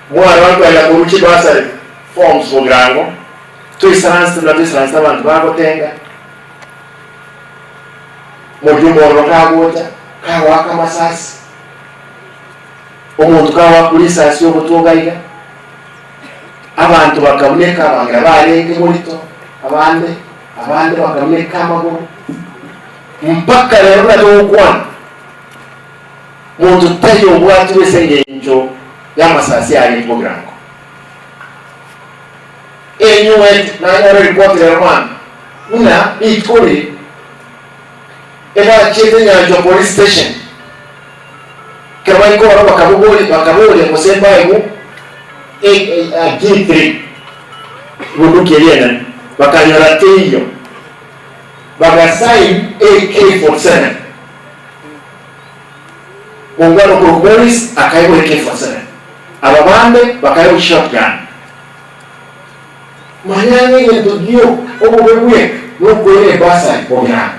mwana wangu ala kuruchi basa forms programu tuisaransi abantu bagotenga mujumbo olokagota kawaka masasi omuntu kawakulisa asyo kutungaiga abantu bakaboneka bangira balenge mulito abande bakaboneka amaguru mpaka lero natokwana muntu tayobwati wesengenjo y'amasasi ali programu enyuwet na report ya Rwanda una ikore eba chete nyanjo police station kama iko bakabuli musemba ego G3 budukelena bakanyora teyo bagasign AK47 mungwano ku police akayibo AK47 ababande bakayibo shotgun manyane yentugio obubwe nukwere basa program